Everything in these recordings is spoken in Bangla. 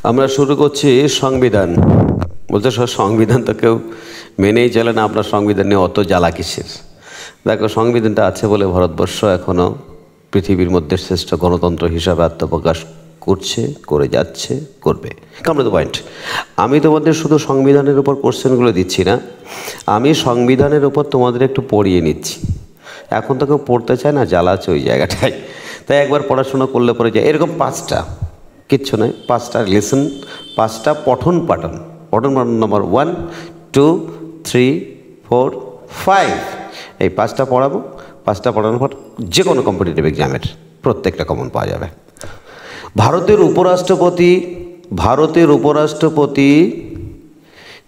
আমরা শুরু করছি সংবিধান। বলতে সংবিধান তো কেউ মেনেই চলে না, আপনার সংবিধান নিয়ে অত জ্বালা কিসের। দেখো, সংবিধানটা আছে বলে ভারতবর্ষ এখনও পৃথিবীর মধ্যে শ্রেষ্ঠ গণতন্ত্র হিসাবে আত্মপ্রকাশ করছে, করে যাচ্ছে, করবে। কামড়ে তো পয়েন্ট। আমি তোমাদের শুধু সংবিধানের উপর কোশ্চেনগুলো দিচ্ছি না, আমি সংবিধানের উপর তোমাদের একটু পড়িয়ে নিচ্ছি। এখন তো কেউ পড়তে চায় না, জ্বালা আছে ওই জায়গাটায়। তাই একবার পড়াশোনা করলে পরে যায় এরকম পাঁচটা, কিচ্ছু নয়, পাঁচটা লেসন, পাঁচটা পঠন পাঠন। পঠন পাঠন নম্বর 1, 2, 3, 4, 5, এই পাঁচটা পড়াবো। পাঁচটা পড়ানোর পর যে কোনো কম্পিটিটিভ এক্সামের প্রত্যেকটা কমন পাওয়া যাবে। ভারতের উপরাষ্ট্রপতি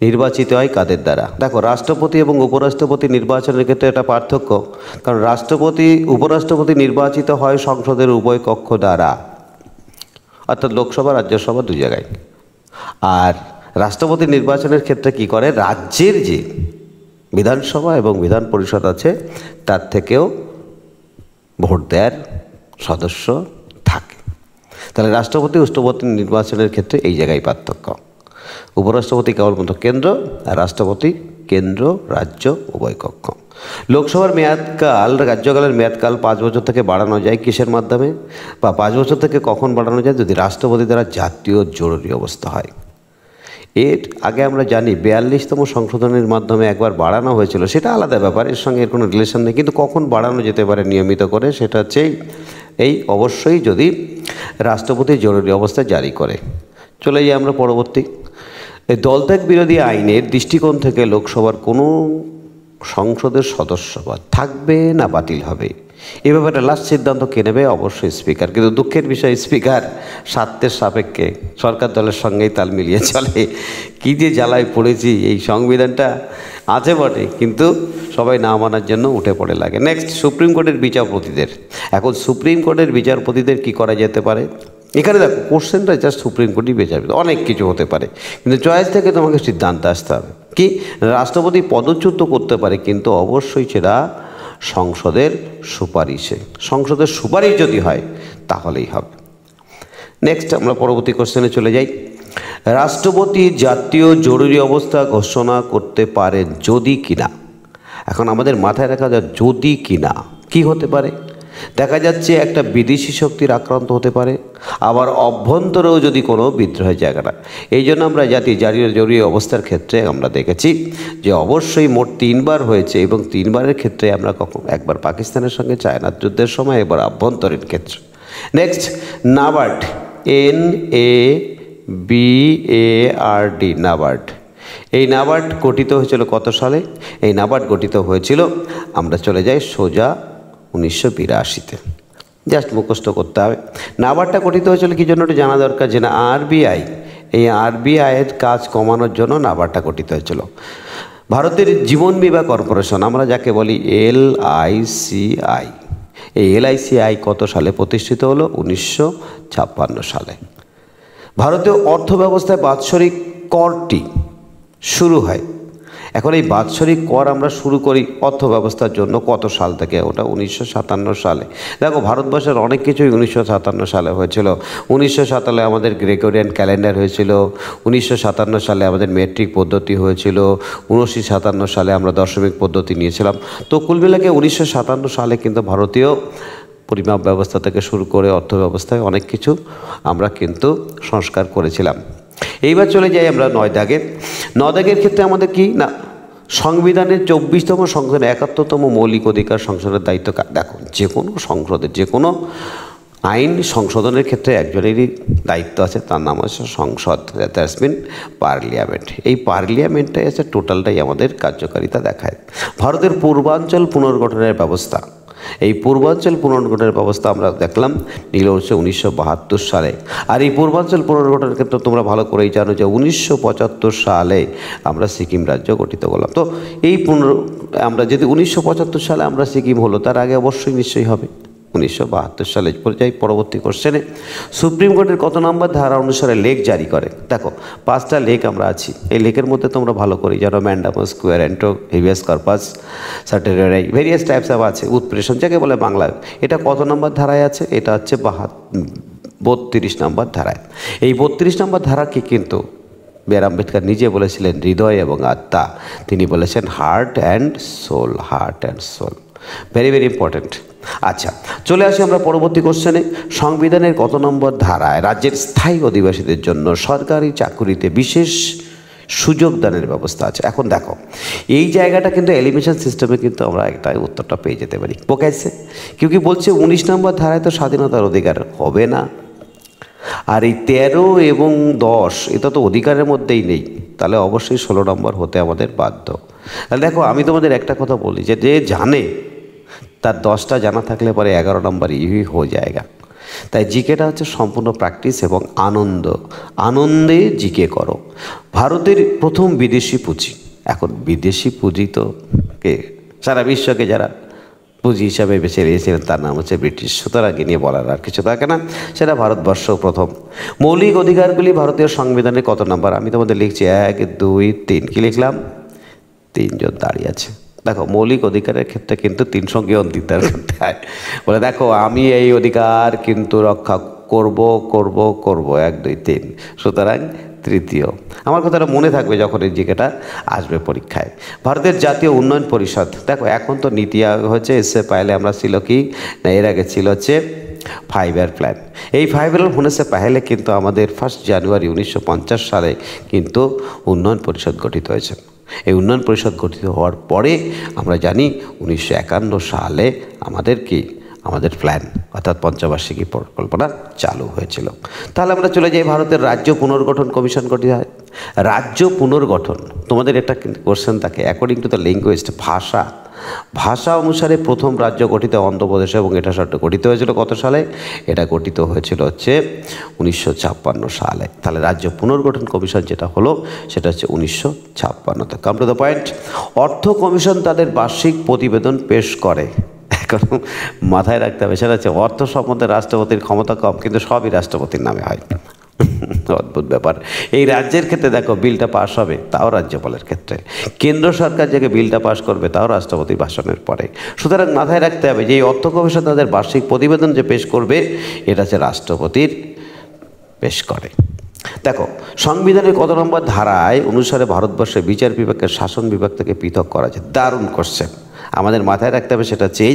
নির্বাচিত হয় কাদের দ্বারা? দেখো, রাষ্ট্রপতি এবং উপরাষ্ট্রপতি নির্বাচনের ক্ষেত্রে একটা পার্থক্য, কারণ উপরাষ্ট্রপতি নির্বাচিত হয় সংসদের উভয় কক্ষ দ্বারা, অর্থাৎ লোকসভা রাজ্যসভা দু জায়গায়। আর রাষ্ট্রপতি নির্বাচনের ক্ষেত্রে কি করে, রাজ্যের যে বিধানসভা এবং বিধান পরিষদ আছে তার থেকেও ভোট দেওয়ার সদস্য থাকে। তাহলে রাষ্ট্রপতি নির্বাচনের ক্ষেত্রে এই জায়গায় পার্থক্য। উপরাষ্ট্রপতি কেবলমাত্র কেন্দ্র, আর রাষ্ট্রপতি কেন্দ্র রাজ্য উভয় কক্ষ। লোকসভার রাজ্যকালের মেয়াদকাল 5 বছর থেকে বাড়ানো যায় কিসের মাধ্যমে, বা 5 বছর থেকে কখন বাড়ানো যায়? যদি রাষ্ট্রপতি দ্বারা জাতীয় জরুরি অবস্থা হয়। এর আগে আমরা জানি 42তম সংশোধনের মাধ্যমে একবার বাড়ানো হয়েছিল, সেটা আলাদা ব্যাপার, এর সঙ্গে এর কোনো রিলেশন নেই। কিন্তু কখন বাড়ানো যেতে পারে নিয়মিত করে, সেটা হচ্ছে এই অবশ্যই যদি রাষ্ট্রপতি জরুরি অবস্থা জারি করে। চলে যাই আমরা পরবর্তী। এই দলত্যাগ বিরোধী আইনের দৃষ্টিকোণ থেকে লোকসভার কোনো সংসদের সদস্যপদ থাকবে না বাতিল হবে, এ ব্যাপারে লাস্ট সিদ্ধান্ত কে নেবে? অবশ্যই স্পিকার। কিন্তু দুঃখের বিষয়, স্পিকার স্বার্থের সাপেক্ষে সরকার দলের সঙ্গেই তাল মিলিয়ে চলে। কী যে জ্বালায় পড়েছি, এই সংবিধানটা আছে বটে, কিন্তু সবাই না মানার জন্য উঠে পড়ে লাগে। নেক্সট, সুপ্রিম কোর্টের বিচারপতিদের। এখন সুপ্রিম কোর্টের বিচারপতিদের কি করা যেতে পারে? এখানে দেখো, কোশ্চেনটা জাস্ট সুপ্রিম কোর্টই বিচারপতি, অনেক কিছু হতে পারে, কিন্তু চয়েস থেকে তোমাকে সিদ্ধান্ত আসতে হবে। কি, রাষ্ট্রপতি পদচ্যুত করতে পারে, কিন্তু অবশ্যই সেটা সংসদের সুপারিশে। সংসদের সুপারিশ যদি হয় তাহলেই হবে। নেক্সট আমরা পরবর্তী কোশ্চেনে চলে যাই। রাষ্ট্রপতি জাতীয় জরুরি অবস্থা ঘোষণা করতে পারেন যদি কিনা। এখন আমাদের মাথায় রাখা যায় যদি কিনা কি হতে পারে। দেখা যাচ্ছে একটা বিদেশি শক্তির আক্রান্ত হতে পারে, আবার অভ্যন্তরেও যদি কোনো বিদ্রোহের জায়গাটা। এই জন্য আমরা জাতীয় জরুরি অবস্থার ক্ষেত্রে আমরা দেখেছি যে অবশ্যই মোট 3 বার হয়েছে, এবং 3 বারের ক্ষেত্রে আমরা একবার পাকিস্তানের সঙ্গে চায়নার যুদ্ধের সময়, এবার আভ্যন্তরীণ ক্ষেত্রে। Next, NABARD, NABARD, NABARD. এই নাবার্ড গঠিত হয়েছিল কত সালে? এই নাবার্ড গঠিত হয়েছিল, আমরা চলে যাই সোজা 1982-তে। জাস্ট মুখস্থ করতে হবে। নাবার্ডটা গঠিত হয়েছিল কি জন্য, জানা দরকার যে না RBI, এই RBI-এর কাজ কমানোর জন্য নাবার্ডটা গঠিত হয়েছিল। ভারতের জীবন বীমা কর্পোরেশন, আমরা যাকে বলি LICI, এই LICI কত সালে প্রতিষ্ঠিত হলো? 1956 সালে। ভারতীয় অর্থব্যবস্থায় বাৎসরিক করটি শুরু হয়। এখন এই বাৎসরিক কর আমরা শুরু করি অর্থব্যবস্থার জন্য কত সাল থেকে? ওটা 1957 সালে। দেখো, ভারতবর্ষের অনেক কিছুই 1957 সালে হয়েছিল। 1957 সালে আমাদের গ্রেগরিয়ান ক্যালেন্ডার হয়েছিল, 1957 সালে আমাদের মেট্রিক পদ্ধতি হয়েছিল, 1957 সালে আমরা দশমিক পদ্ধতি নিয়েছিলাম। তো কুল মিলাকে 1957 সালে কিন্তু ভারতীয় পরিমাপ ব্যবস্থা থেকে শুরু করে অর্থব্যবস্থায় অনেক কিছু আমরা কিন্তু সংস্কার করেছিলাম। এইবার চলে যাই আমরা 9 দাগে। 9 দাগের ক্ষেত্রে আমাদের কি না, সংবিধানের 24তম সংশোধন, 71তম মৌলিক অধিকার সংশোধনের দায়িত্ব। দেখো, যে কোনো সংসদের যে কোনো আইন সংশোধনের ক্ষেত্রে একজনেরই দায়িত্ব আছে, তার নাম হচ্ছে সংসদ, দ্যাটস মিন পার্লিয়ামেন্ট। এই পার্লিয়ামেন্টটাই আছে টোটালটাই আমাদের কার্যকারিতা দেখায়। ভারতের পূর্বাঞ্চল পুনর্গঠনের ব্যবস্থা, এই পূর্বাঞ্চল পুনর্গঠনের ব্যবস্থা আমরা দেখলাম নিল হচ্ছে 1972 সালে। আর এই পূর্বাঞ্চল পুনর্গঠনের ক্ষেত্রে তোমরা ভালো করেই জানো যে 1975 সালে আমরা সিকিম রাজ্য গঠিত করলাম। তো এই আমরা যদি 1975 সালে আমরা সিকিম হলো, তার আগে অবশ্যই নিশ্চয়ই হবে 1972 সালে। যাই পরবর্তী কোশ্চেনে। সুপ্রিম কোর্টের কত নম্বর ধারা অনুসারে লেখ জারি করে? দেখো, 5টা লেখ আমরা আছি। এই লেখের মধ্যে তোমরা ভালো করেই জানো mandamus, quo warranto, habeas corpus, certiorari, various types of আছে। উৎপ্রেষণ যাকে বলে বাংলায়, এটা কত নম্বর ধারায় আছে? এটা হচ্ছে 32 নম্বর ধারায়। এই 32 নম্বর ধারাকে কিন্তু বি.আর. আম্বেদকর নিজে বলেছিলেন হৃদয় এবং আত্মা, তিনি বলেছেন heart and soul, heart and soul, very very important. আচ্ছা, চলে আসি আমরা পরবর্তী কোশ্চেনে। সংবিধানের কত নম্বর ধারায় রাজ্যের স্থায়ী অধিবাসীদের জন্য সরকারি চাকুরিতে বিশেষ সুযোগ দানের ব্যবস্থা আছে? এখন দেখো, এই জায়গাটা কিন্তু এলিমিনেশন সিস্টেমে কিন্তু আমরা একটা উত্তরটা পেয়ে যেতে পারি। বোকাইছে কি বলছে 19 নম্বর ধারায় তো স্বাধীনতার অধিকার হবে না, আর এই 13 এবং 10 এটা তো অধিকারের মধ্যেই নেই, তাহলে অবশ্যই 16 নম্বর হতে আমাদের বাধ্য। তাহলে দেখো, আমি তোমাদের একটা কথা বলি, যে যে জানে তার 10টা জানা থাকলে পরে 11 নম্বর ইউই হয়ে যায়গা। তাই জিকেটা হচ্ছে সম্পূর্ণ প্র্যাকটিস এবং আনন্দে জিকে করো। ভারতের প্রথম বিদেশি পুঁজি, এখন বিদেশি পুঁজি তো কে সারা বিশ্বকে যারা পুঁজি হিসাবে বেছে নিয়েছিলেন তার নাম হচ্ছে ব্রিটিশ, সুতরাং নিয়ে বলার আর কিছু থাকে না, সেটা ভারতবর্ষ প্রথম। মৌলিক অধিকারগুলি ভারতীয় সংবিধানের কত নাম্বার? আমি তোমাদের লিখছি 1, 2, 3। কি লিখলাম? 3 জন দাঁড়িয়ে আছে। দেখো, মৌলিক অধিকারের ক্ষেত্রে কিন্তু 3 সংজ্ঞায়ন দিতে হয়। বলে দেখো, আমি এই অধিকার কিন্তু রক্ষা করব 1, 2, 3, সুতরাং তৃতীয়। আমার কথাটা মনে থাকবে যখন এই জিকেটা আসবে পরীক্ষায়। ভারতের জাতীয় উন্নয়ন পরিষদ, দেখো এখন তো নীতি আয়োগ হচ্ছে, এসে পাইলে আমরা ছিল কি না, এর আগে ছিল হচ্ছে 5 ইয়ার প্ল্যান। এই 5 ইয়ার होने से पहले কিন্তু আমাদের 1 জানুয়ারি 1950 সালে কিন্তু উন্নয়ন পরিষদ গঠিত হয়েছে। এই উন্নয়ন পরিষদ গঠিত হওয়ার পরে আমরা জানি 1951 সালে আমাদের প্ল্যান অর্থাৎ পঞ্চবার্ষিকী পরিকল্পনা চালু হয়েছিল। তাহলে আমরা চলে যাই ভারতের রাজ্য পুনর্গঠন কমিশন গঠিত হয়। রাজ্য পুনর্গঠন, তোমাদের একটা কোশ্চেন থাকে অ্যাকর্ডিং টু দ্য ল্যাঙ্গুয়েজ, ভাষা অনুসারে প্রথম রাজ্য গঠিত অন্ধ্রপ্রদেশ, এবং এটা গঠিত হয়েছিল কত সালে? এটা গঠিত হয়েছিল হচ্ছে 1956 সালে। তাহলে রাজ্য পুনর্গঠন কমিশন যেটা হলো সেটা হচ্ছে 1956। Come to the point. অর্থ কমিশন তাদের বার্ষিক প্রতিবেদন পেশ করে। এখন মাথায় রাখতে হবে, সেটা হচ্ছে অর্থ সম্বন্ধে রাষ্ট্রপতির ক্ষমতা কম, কিন্তু সবই রাষ্ট্রপতির নামে হয়। অদ্ভুত ব্যাপার। এই রাজ্যের ক্ষেত্রে দেখো, বিলটা পাস হবে তাও রাজ্যপালের ক্ষেত্রে, কেন্দ্র সরকার যে বিলটা পাস করবে তাও রাষ্ট্রপতির ভাষণের পরে। সুতরাং মাথায় রাখতে হবে যে এই অর্থ কমিশন তাদের বার্ষিক প্রতিবেদন যে পেশ করবে, এটা হচ্ছে রাষ্ট্রপতির পেশ করে। দেখো, সংবিধানের কত নম্বর ধারায় অনুসারে ভারতবর্ষের বিচার বিভাগকে শাসন বিভাগ থেকে পৃথক করা যায়? দারুণ কোশ্চেন, আমাদের মাথায় রাখতে হবে সেটা হচ্ছে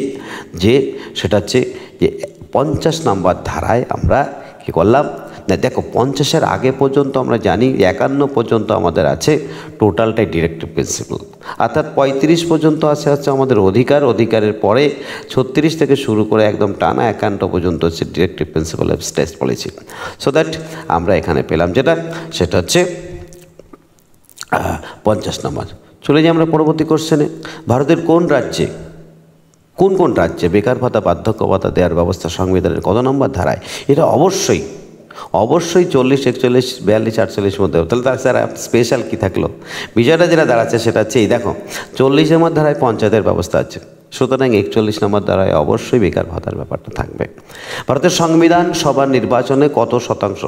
যে 50 নম্বর ধারায় আমরা কী করলাম না, দেখো 50-এর আগে পর্যন্ত আমরা জানি 51 পর্যন্ত আমাদের আছে টোটালটাই ডিরেক্টিভ প্রিন্সিপাল, অর্থাৎ 35 পর্যন্ত আছে হচ্ছে আমাদের অধিকারের পরে 36 থেকে শুরু করে একদম টানা 51 পর্যন্ত হচ্ছে directive principal of state policy. So that আমরা এখানে পেলাম সেটা হচ্ছে 50 নম্বর। চলে যাই আমরা পরবর্তী কোশ্চেনে। ভারতের কোন রাজ্যে বেকার ভাতা বার্ধক্য ভাতা দেওয়ার ব্যবস্থা সংবিধানের কত নম্বর ধারায়? এটা অবশ্যই 40, 41, 42, 48 মধ্যে। তাহলে তার স্যার স্পেশাল কী থাকলো? বিষয়টা যেটা দাঁড়াচ্ছে সেটা হচ্ছে এই দেখো, 40 নম্বর ধারায় পঞ্চায়েতের ব্যবস্থা আছে, সুতরাং 41 নম্বর ধারায় অবশ্যই বেকার ভাতার ব্যাপারটা থাকবে। ভারতের সংবিধান সভার নির্বাচনে কত শতাংশ?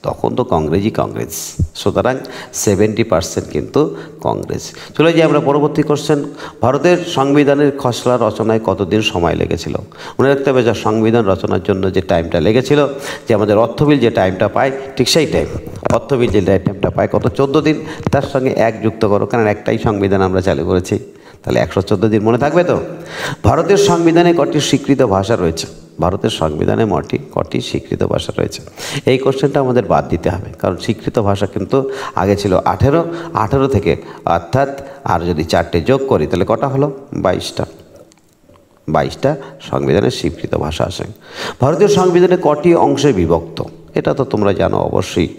তখন তো কংগ্রেস, সুতরাং 70% কিন্তু কংগ্রেস। চলে যাই আমরা পরবর্তী কোশ্চেন। ভারতের সংবিধানের খসড়া রচনায় কতদিন সময় লেগেছিল? মনে রাখতে হবে, যা সংবিধান রচনার জন্য যে টাইমটা লেগেছিল, যে আমাদের অর্থবিল যে টাইমটা পায় ঠিক সেই টাইম, অর্থবিল যে টাইমটা পায় কত? 14 দিন। তার সঙ্গে 1 যুক্ত করো, কারণ একটাই সংবিধান আমরা চালু করেছি, তাহলে 114 দিন। মনে থাকবে তো? ভারতের সংবিধানে কটি স্বীকৃত ভাষা রয়েছে? ভারতের সংবিধানে কটি স্বীকৃত ভাষা রয়েছে? এই কোশ্চেনটা আমাদের বাদ দিতে হবে, কারণ স্বীকৃত ভাষা কিন্তু আগে ছিল 18 থেকে, অর্থাৎ আর যদি 4টে যোগ করি তাহলে কটা হলো? 22টা সংবিধানের স্বীকৃত ভাষা আছে। ভারতীয় সংবিধানে কটি অংশে বিভক্ত? এটা তো তোমরা জানো অবশ্যই,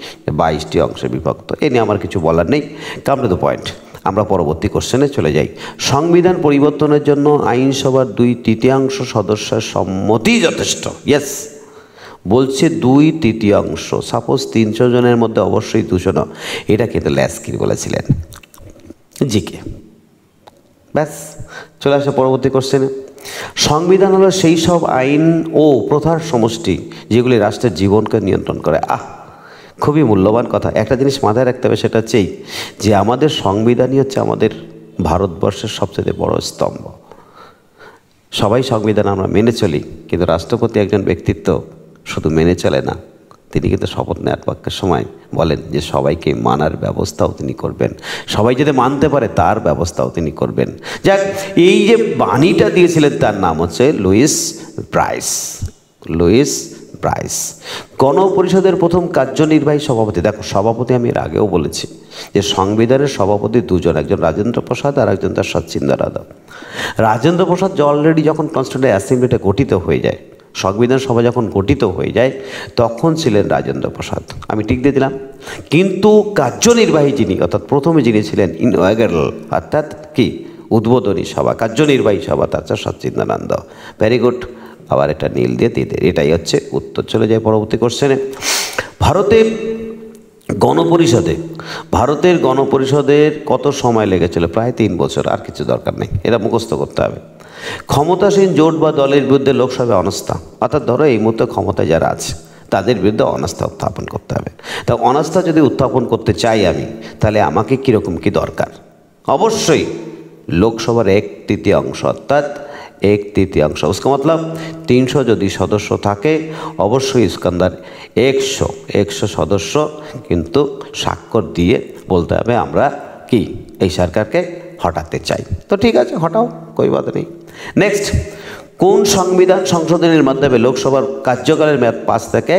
22টি অংশে বিভক্ত। এ নিয়ে আমার কিছু বলার নেই। কাম টু দ্য পয়েন্ট, আমরা পরবর্তী কোশ্চেনে চলে যাই। সংবিধান পরিবর্তনের জন্য আইনসভার 2/3 সদস্যের সম্মতি যথেষ্ট। ইয়েস, বলছে 2/3। সাপোজ 300 জনের মধ্যে অবশ্যই 200। এটা কিন্তু ল্যাস্কির বলেছিলেন জিকে। ব্যাস, চলে আসে পরবর্তী কোশ্চেনে। সংবিধান হলো সেই সব আইন ও প্রথার সমষ্টি যেগুলি রাষ্ট্রের জীবনকে নিয়ন্ত্রণ করে। খুবই মূল্যবান কথা। একটা জিনিস মাথায় রাখতে হবে, সেটা হচ্ছে যে আমাদের সংবিধানই হচ্ছে আমাদের ভারতবর্ষের সবচেয়ে বড় স্তম্ভ। সবাই সংবিধান আমরা মেনে চলি, কিন্তু রাষ্ট্রপতি একজন ব্যক্তিত্ব, শুধু মেনে চলে না, তিনি কিন্তু শপথ নেওয়ার বাক্যের সময় বলেন যে সবাইকে মানার ব্যবস্থাও তিনি করবেন, সবাই যাতে মানতে পারে তার ব্যবস্থাও তিনি করবেন। যাক, এই যে বাণীটা দিয়েছিলেন তার নাম হচ্ছে লুইস ব্রাইস। লুইস ব্রাইস গণপরিষদের প্রথম কার্যনির্বাহী সভাপতি। দেখো, সভাপতি আমি এর আগেও বলেছি যে সংবিধানের সভাপতি দুজন, একজন রাজেন্দ্র প্রসাদ আর একজন তার সচ্চিন্দা রাধা। রাজেন্দ্র প্রসাদ অলরেডি যখন কনস্টিটিউয়েন্ট অ্যাসেম্বলিটা গঠিত হয়ে যায়, সংবিধান সভা যখন গঠিত হয়ে যায়, তখন ছিলেন রাজেন্দ্র প্রসাদ, আমি ঠিক দিয়ে দিলাম। কিন্তু কার্যনির্বাহী যিনি, অর্থাৎ প্রথমে যিনি ছিলেন ইনঅগারাল, অর্থাৎ কি উদ্বোধনী সভা, কার্যনির্বাহী সভা, তার সচ্চিদানন্দ। ভেরি গুড, আবার এটা নীল দিয়ে দিয়ে দেয়, এটাই হচ্ছে উত্তর। চলে যায় পরবর্তী কোশ্চেনে। ভারতের গণপরিষদের কত সময় লেগেছিল? প্রায় 3 বছর, আর কিছু দরকার নেই, এটা মুখস্থ করতে হবে। ক্ষমতাসীন জোট বা দলের বিরুদ্ধে লোকসভায় অনাস্থা, অর্থাৎ ধরো এই মুহূর্তে ক্ষমতায় যারা আছে তাদের বিরুদ্ধে অনাস্থা উত্থাপন করতে হবে। তা অনাস্থা যদি উত্থাপন করতে চাই আমি, তাহলে আমাকে কীরকম কী দরকার? অবশ্যই লোকসভার 1/3, অর্থাৎ 1/3। उसका मतलब 300 যদি সদস্য থাকে, অবশ্যই ইস্কান্দার 100 সদস্য কিন্তু স্বাক্ষর দিয়ে বলতে হবে আমরা কি এই সরকারকে হটাতে চাই। তো ঠিক আছে, হটাও, কোই বাত নেই। নেক্সট, কোন সংবিধান সংশোধনের মাধ্যমে লোকসভার কার্যকালের মেয়াদ 5 থেকে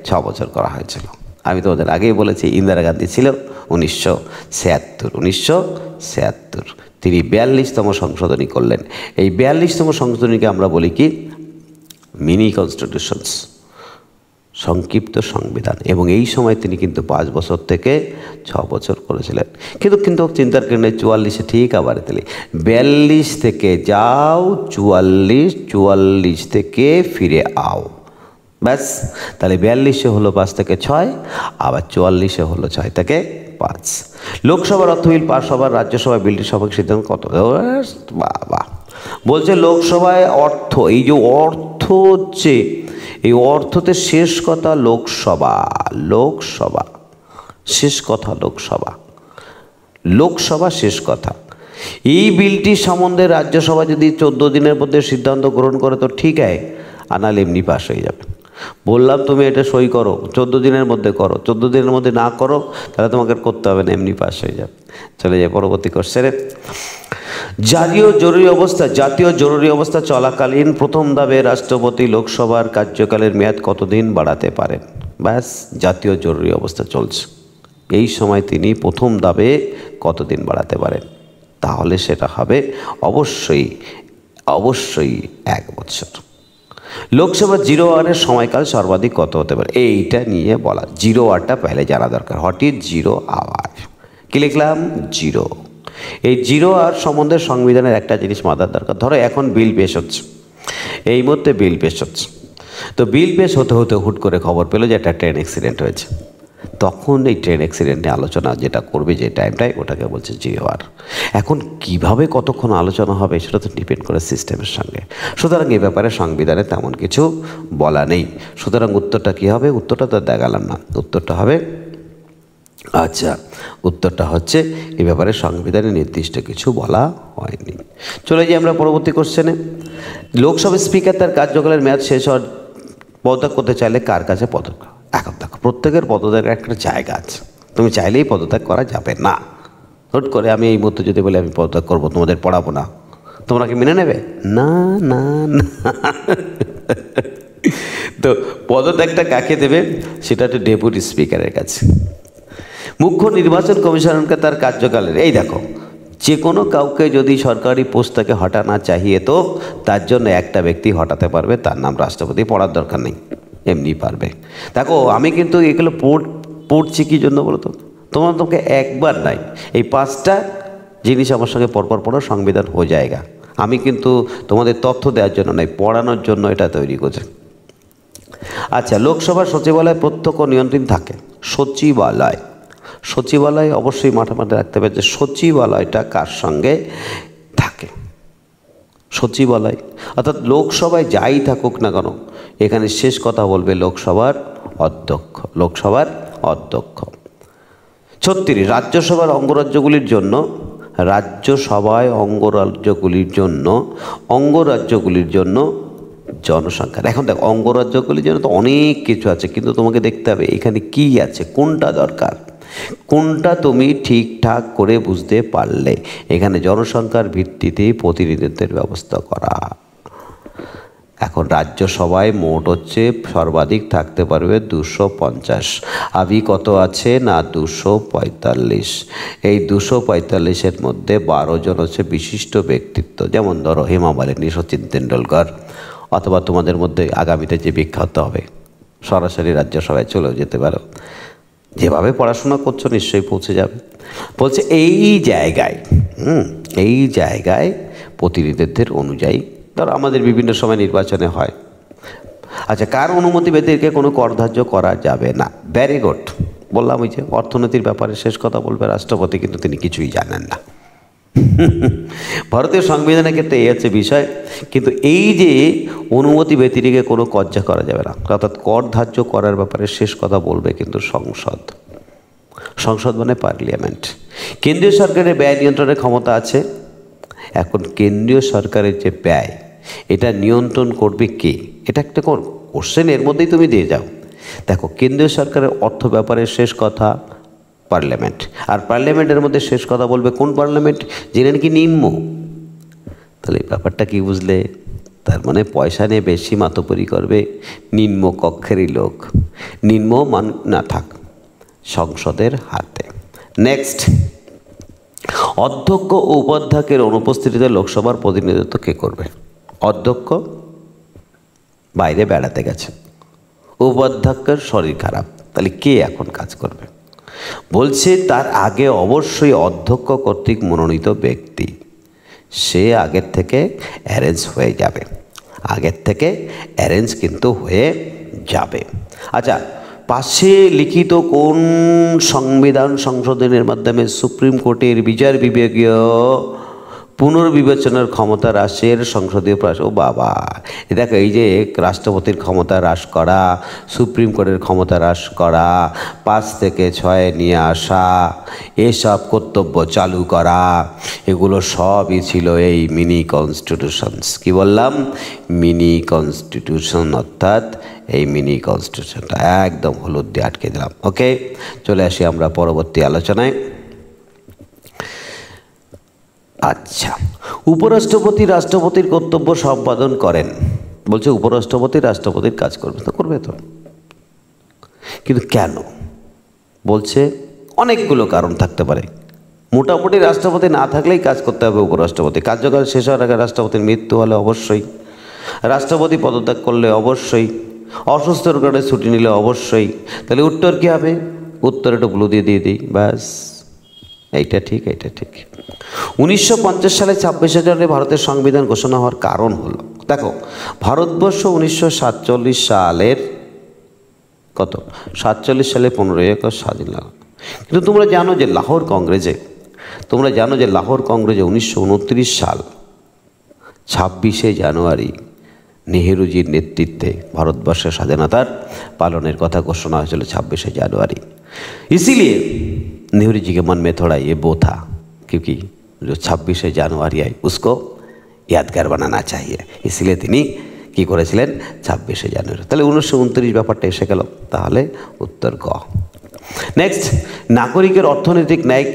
6 বছর করা হয়েছিল? আমি তোমাদের আগেই বলেছি, ইন্দিরা গান্ধী ছিল 1976। তিনি 42তম সংশোধনী করলেন। এই 42তম সংশোধনীকে আমরা বলি কি মিনি কনস্টিটিউশনস, সংক্ষিপ্ত সংবিধান। এবং এই সময় তিনি কিন্তু 5 বছর থেকে 6 বছর করেছিলেন। কিন্তু চিন্তার কারণে 44-এ ঠিক আবার তাহলে 42 থেকে যাও 44 থেকে ফিরে আও, ব্যাস। তাহলে 42-এ হলো 5 থেকে 6, আবার 44-এ হলো 6 থেকে 5। লোকসভার অর্থ বিল পাস হবার রাজ্যসভায় বিলটির সপক্ষে সিদ্ধান্ত কত? বাবা বলছে লোকসভায় অর্থ, এই যে অর্থ হচ্ছে, এই অর্থতে শেষ কথা লোকসভা, শেষ কথা লোকসভা শেষ কথা। এই বিলটি সম্বন্ধে রাজ্যসভা যদি 14 দিনের মধ্যে সিদ্ধান্ত গ্রহণ করে তো ঠিক আছে, আনাল এমনি পাস হয়ে যাবে। বললাম তুমি এটা সই করো, 14 দিনের মধ্যে করো, 14 দিনের মধ্যে না করো তাহলে তোমাকে করতে হবে না, এমনি পাস হয়ে যাবে। চলে যায় পরবর্তী কোশ্চেনে। জাতীয় জরুরি অবস্থা চলাকালীন প্রথম ধাপে রাষ্ট্রপতি লোকসভার কার্যকালের মেয়াদ কতদিন বাড়াতে পারেন? ব্যাস, জাতীয় জরুরি অবস্থা চলছে, এই সময় তিনি প্রথম ধাপে কতদিন বাড়াতে পারেন? তাহলে সেটা হবে অবশ্যই 1 বছর। লোকসভা 0 আওয়ারের সময়কাল সর্বাধিক কত হতে পারে? এইটা নিয়ে বলা, 0 আওয়ারটা পেলে জানা দরকার। What is 0 hour? কি লিখলাম? 0। এই 0 আওয়ার সম্বন্ধে সংবিধানের একটা জিনিস মাথার দরকার। ধরো এখন বিল পেশ হচ্ছে, এই মুহূর্তে বিল পেশ হচ্ছে, তো বিল পেশ হতে হুট করে খবর পেলো যে একটা ট্রেন অ্যাক্সিডেন্ট হয়েছে। তখন এই ট্রেন অ্যাক্সিডেন্ট নিয়ে আলোচনা যেটা করবে যে টাইমটায়, ওটাকে বলছে 0 আওয়ার। এখন কিভাবে কতক্ষণ আলোচনা হবে সেটা তো ডিপেন্ড করে সিস্টেমের সঙ্গে। সুতরাং এই ব্যাপারে সংবিধানে তেমন কিছু বলা নেই। সুতরাং উত্তরটা কী হবে? উত্তরটা তো দেখালাম না, উত্তরটা হবে উত্তরটা হচ্ছে এই ব্যাপারে সংবিধানে নির্দিষ্ট কিছু বলা হয়নি। চলে যাই আমরা পরবর্তী কোশ্চেনে। লোকসভা স্পিকার তার কার্যকালের মেয়াদ শেষ হওয়ার পদত্যাগ করতে চাইলে কার কাছে পদত্যাগ? এখন দেখো, প্রত্যেকের পদত্যাগের একটা জায়গা আছে, তুমি চাইলেই পদত্যাগ করা যাবে না। হুট করে আমি এই মুহূর্তে যদি বলি আমি পদত্যাগ করবো, তোমাদের পড়াবো না, তোমরা কি মেনে নেবে? না। তো পদত্যাগটা কাকে দেবে? সেটা হচ্ছে ডেপুটি স্পিকারের কাছে। মুখ্য নির্বাচন কমিশনারকে তার কার্যকালের, এই দেখো, যে কোনো কাউকে যদি সরকারি পোস্ট থেকে হটানা চাহিয়ে তো তার জন্য একটা ব্যক্তি হটাতে পারবে, তার নাম রাষ্ট্রপতি। পড়ার দরকার নেই, এমনি পারবে। দেখো, আমি কিন্তু এগুলো পড়ছি কি জন্য বলো তো? তোমাকে একবার নাই, এই 5টা জিনিস আমার সঙ্গে পরপর পড়ো, সংবিধান হয়ে যায়গা। আমি কিন্তু তোমাদের তথ্য দেওয়ার জন্য নয়, পড়ানোর জন্য এটা তৈরি করছে। আচ্ছা, লোকসভার সচিবালয় প্রত্যক্ষ নিয়ন্ত্রণ থাকে। সচিবালয় অবশ্যই মাঠে রাখতে হবে যে সচিবালয়টা কার সঙ্গে থাকে। সচিবালয় অর্থাৎ লোকসভায় যাই থাকুক না কেন, এখানে শেষ কথা বলবে লোকসভার অধ্যক্ষ। 36, রাজ্যসভায় অঙ্গরাজ্যগুলির জন্য জনসংখ্যার। এখন দেখ অঙ্গরাজ্যগুলির জন্য তো অনেক কিছু আছে, কিন্তু তোমাকে দেখতে হবে এখানে কি আছে, কোনটা দরকার, কোনটা তুমি ঠিকঠাক করে বুঝতে পারলে। এখানে জনসংখ্যার ভিত্তিতে প্রতিনিধিত্বের ব্যবস্থা করা। এখন রাজ্যসভায় মোট হচ্ছে সর্বাধিক থাকতে পারবে 250। আবি কত আছে না 245। এই 245-এর মধ্যে 12 জন হচ্ছে বিশিষ্ট ব্যক্তিত্ব, যেমন ধরো হেমা মালিনী, সচিন তেন্ডুলকর, অথবা তোমাদের মধ্যে আগামীতে যে বিখ্যাত হবে সরাসরি রাজ্যসভায় চলেও যেতে পারো। যেভাবে পড়াশোনা করছো নিশ্চয়ই পৌঁছে যাবে। বলছে এই জায়গায় প্রতিনিধিত্বের অনুযায়ী ধর আমাদের বিভিন্ন সময় নির্বাচনে হয়। আচ্ছা, কার অনুমতি ব্যতিরেকে কোনো কর ধার্য করা যাবে না। Very good. বললাম ওই যে অর্থনীতির ব্যাপারে শেষ কথা বলবে রাষ্ট্রপতি, কিন্তু তিনি কিছুই জানেন না। ভারতীয় সংবিধানের ক্ষেত্রে এই হচ্ছে বিষয়, কিন্তু এই যে অনুমতি ব্যতিরেকে কোনো কর্জা করা যাবে না, অর্থাৎ কর ধার্য করার ব্যাপারে শেষ কথা বলবে কিন্তু সংসদ মানে পার্লামেন্ট। কেন্দ্রীয় সরকারের ব্যয় নিয়ন্ত্রণের ক্ষমতা আছে। এখন কেন্দ্রীয় সরকারের যে ব্যয়, এটা নিয়ন্ত্রণ করবে কে? এটা একটা কোশ্চেন, এর মধ্যেই তুমি দিয়ে যাও। দেখো, কেন্দ্রীয় সরকারের অর্থ ব্যাপারে শেষ কথা পার্লামেন্ট, আর পার্লামেন্টের মধ্যে শেষ কথা বলবে কোন পার্লামেন্ট? যেটা নাকি নিম্ন। তাহলে এই ব্যাপারটা কি বুঝলে? তার মানে পয়সা নিয়ে বেশি মাতব্বরি করবে নিম্ন কক্ষেরই লোক, নিম্ন মান না থাক সংসদের হাতে। নেক্সট, অধ্যক্ষ ও উপাধ্যক্ষের অনুপস্থিতিতে লোকসভার প্রতিনিধিত্ব কে করবে? অধ্যক্ষ বাইরে বেড়াতে গেছে, উপাধ্যক্ষের শরীর খারাপ, তাহলে কে এখন কাজ করবে? বলছে তার আগে অবশ্যই অধ্যক্ষ কর্তৃক মনোনীত ব্যক্তি, সে আগের থেকে অ্যারেঞ্জ হয়ে যাবে, কিন্তু হয়ে যাবে। আচ্ছা, পাশে লিখিত কোন সংবিধান সংশোধনের মাধ্যমে সুপ্রিম কোর্টের বিচার বিভাগীয় পুনর্বিবেচনার ক্ষমতা হ্রাসের সংসদীয় প্রয়াস? ও বাবা, দেখো এই যে রাষ্ট্রপতির ক্ষমতা হ্রাস করা, সুপ্রিম কোর্টের ক্ষমতা হ্রাস করা, 5 থেকে 6 নিয়ে আসা, এসব কর্তব্য চালু করা, এগুলো সবই ছিল এই মিনি কনস্টিটিউশনস। কি বললাম? মিনি কনস্টিটিউশন, অর্থাৎ এই মিনি কনস্টিটিউশনটা একদম হলুদ দিয়ে আটকে দিলাম। ওকে, চলে আসি আমরা পরবর্তী আলোচনায়। আচ্ছা, উপরাষ্ট্রপতি রাষ্ট্রপতির কর্তব্য সম্পাদন করেন। বলছে উপরাষ্ট্রপতি রাষ্ট্রপতির কাজ করবে, তো করবে তো, কিন্তু কেন? বলছে অনেকগুলো কারণ থাকতে পারে। মোটামুটি রাষ্ট্রপতি না থাকলেই কাজ করতে হবে উপরাষ্ট্রপতি। কার্যকাল শেষ হওয়ার আগে রাষ্ট্রপতির মৃত্যু হলে অবশ্যই, রাষ্ট্রপতি পদত্যাগ করলে অবশ্যই, অসুস্থর কারণে ছুটি নিলে অবশ্যই। তাহলে উত্তর কী হবে? উত্তর একটু ব্লু দিয়ে দিই, ব্যাস। এইটা ঠিক। 1950 সালে 26 জানুয়ারি ভারতের সংবিধান ঘোষণা হওয়ার কারণ হলো, দেখো ভারতবর্ষ 1947 সালের 15ই আগস্ট স্বাধীন লাভ। কিন্তু তোমরা জানো যে লাহোর কংগ্রেসে 1929 সাল 26শে জানুয়ারি নেহেরুজির নেতৃত্বে ভারতবর্ষের স্বাধীনতার পালনের কথা ঘোষণা হয়েছিল 26শे জানুয়ারি। इसीलिए नेहरू जी के मन में थोड़ा ये वो था, क्योंकि जो 26শে জানুয়ারি है उसको यादगार बनाना चाहिए, इसलिए তিনি কি করেছিলেন 26শে জানুয়ারি। তাহলে 1929 ব্যাপারটা এসে গেল, তাহলে উত্তর গ। নেক্সট, নাগরিকের অর্থনৈতিক ন্যায়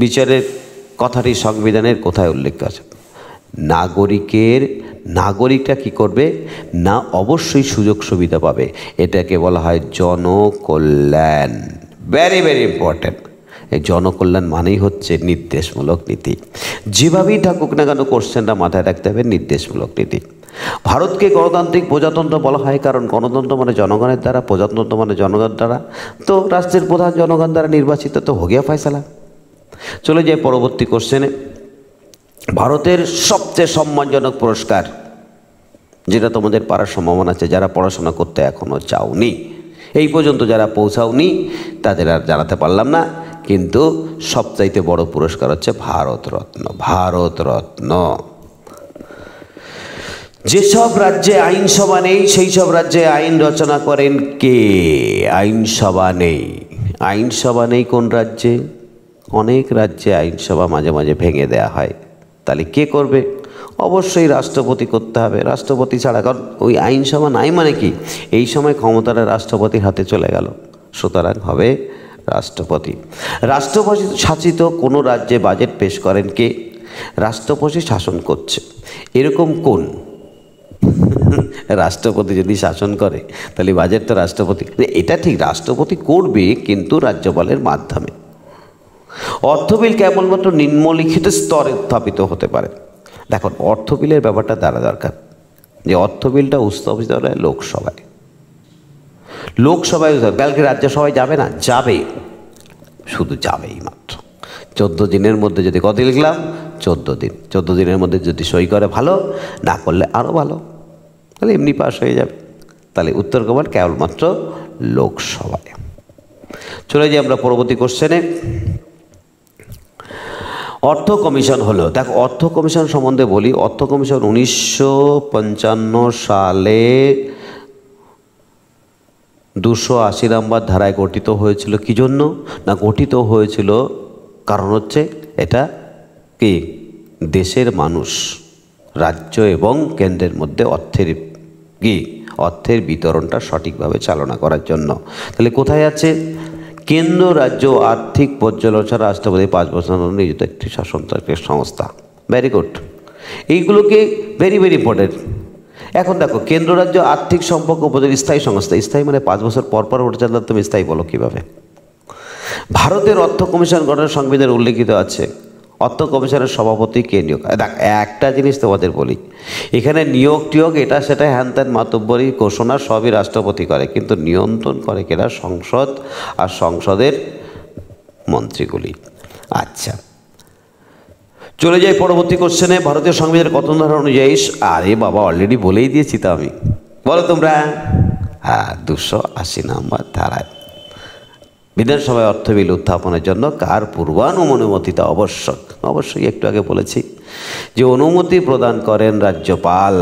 বিচারের কথাটি সংবিধানের কোথায় উল্লেখ আছে? নাগরিকটা কি করবে না, অবশ্যই সুযোগ সুবিধা পাবে। এটাকে বলা হয় জনকল্যাণ। Very very important. এই জনকল্যাণ মানেই হচ্ছে নির্দেশমূলক নীতি। যেভাবেই থাকুক না কেন কোশ্চেনটা মাথায় রাখতে হবে, নির্দেশমূলক নীতি। ভারতকে গণতান্ত্রিক প্রজাতন্ত্র বলা হয় কারণ গণতন্ত্র মানে জনগণের দ্বারা, প্রজাতন্ত্র মানে জনগণের দ্বারা। তো রাষ্ট্রের প্রধান জনগণ দ্বারা নির্বাচিত, তো हो गया ফয়সালা। চলে যাই পরবর্তী কোশ্চেনে। ভারতের সবচেয়ে সম্মানজনক পুরস্কার, যেটা তোমাদের পারার সম্ভাবনা আছে, যারা পড়াশোনা করতে এখনও চাওনি, এই পর্যন্ত যারা পৌঁছাওনি তাদের আর জানাতে পারলাম না, কিন্তু সবচাইতে বড় পুরস্কার হচ্ছে ভারতরত্ন। যেসব রাজ্যে আইনসভা নেই সেই সব রাজ্যে আইন রচনা করেন কে? আইনসভা নেই কোন রাজ্যে? অনেক রাজ্যে আইনসভা মাঝে মাঝে ভেঙে দেয়া হয়, তাহলে কে করবে? অবশ্যই রাষ্ট্রপতি করতে হবে, রাষ্ট্রপতি ছাড়া, কারণ ওই আইনসভা নাই মানে কি, এই সময় ক্ষমতাটা রাষ্ট্রপতির হাতে চলে গেল, সুতরাং হবে রাষ্ট্রপতি। রাষ্ট্রপতি শাসিত কোনো রাজ্যে বাজেট পেশ করেন কে? রাষ্ট্রপতি শাসন করছে, এরকম কোন? রাষ্ট্রপতি যদি শাসন করে তাহলে বাজেট তো রাষ্ট্রপতি, এটা ঠিক রাষ্ট্রপতি করবে কিন্তু রাজ্যপালের মাধ্যমে। অর্থ বিল কেবলমাত্র নিম্নলিখিত স্তরে উত্থাপিত হতে পারে। দেখুন অর্থ বিলের ব্যাপারটা দ্বারা দরকার যে অর্থ বিলটা উত্থাপিত হয় লোকসভায়, লোকসভায় কালকে রাজ্যসভায় যাবে না, যাবে, শুধু যাবেই মাত্র। 14 দিনের মধ্যে যদি কত লিখলাম, 14 দিন, 14 দিনের মধ্যে যদি সই করে ভালো, না করলে আরও ভালো, তাহলে এমনি পাস হয়ে যাবে। তাহলে উত্তর কবার কেবলমাত্র লোকসভায়। চলে যাই আমরা পরবর্তী কোশ্চেনে। অর্থ কমিশন হলো, দেখো অর্থ কমিশন সম্বন্ধে বলি। অর্থ কমিশন 1955 সালে 280 নম্বর ধারায় গঠিত হয়েছিল। কী জন্য না গঠিত হয়েছিল, কারণ হচ্ছে এটা কি দেশের মানুষ, রাজ্য এবং কেন্দ্রের মধ্যে অর্থের বিতরণটা সঠিকভাবে চালনা করার জন্য। তাহলে কোথায় আছে? কেন্দ্র রাজ্য আর্থিক পর্যালোচনা রাষ্ট্রপতি 5 বছর নিয়োজিত একটি শাসনতান্ত্রিক সংস্থা। ভেরি গুড, এইগুলোকে ভেরি ইম্পর্টেন্ট। এখন দেখো কেন্দ্র রাজ্য আর্থিক সম্পর্ক উপযোগী স্থায়ী সংস্থা, স্থায়ী মানে 5 বছর পর পর ওঠে চালাতে, তুমি স্থায়ী বলো কীভাবে? ভারতের অর্থ কমিশন গঠনের সংবিধানে উল্লেখিত আছে। অর্থ কমিশনের সভাপতি কে নিয়োগ? দেখ একটা জিনিস তোমাদের বলি, এখানে নিয়োগ টিয়োগ এটা সেটা হ্যান ত্যান মাতব্বরি ঘোষণা সবই রাষ্ট্রপতি করে, কিন্তু নিয়ন্ত্রণ করে কেনা সংসদ আর সংসদের মন্ত্রীগুলি। আচ্ছা চলে যাই পরবর্তী কোশ্চেনে। ভারতীয় সংবিধানের কত ধারা অনুযায়ী? আরে বাবা অলরেডি বলেই দিয়েছি তো আমি, বলো তোমরা। হ্যাঁ 280 নম্বর ধারায় বিধানসভায় অর্থ বিল উত্থাপনের জন্য কার পূর্বানুমতিটা আবশ্যক? অবশ্যই একটু আগে বলেছি যে অনুমতি প্রদান করেন রাজ্যপাল,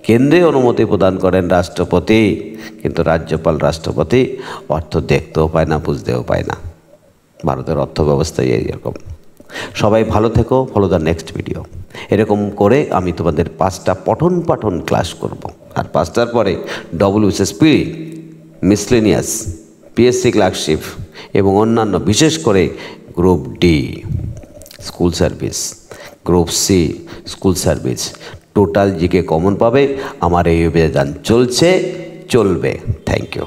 কেন্দ্রে অনুমতি প্রদান করেন রাষ্ট্রপতি, কিন্তু রাজ্যপাল রাষ্ট্রপতি অর্থ দেখতেও পায় না, বুঝতেও পায় না। ভারতের অর্থ ব্যবস্থায় এরকম। সবাই ভালো থেকো, ফলো দ্য নেক্সট ভিডিও। এরকম করে আমি তোমাদের 5টা পঠন পাঠন ক্লাস করব, আর 5টার পরে WSSP, মিসলেনিয়াস, পিএসসি ক্লার্কশিপ এবং অন্যান্য, বিশেষ করে group D school service, group C school service, total GK common পাবে। আমার এই অভিযান চলবে। Thank you.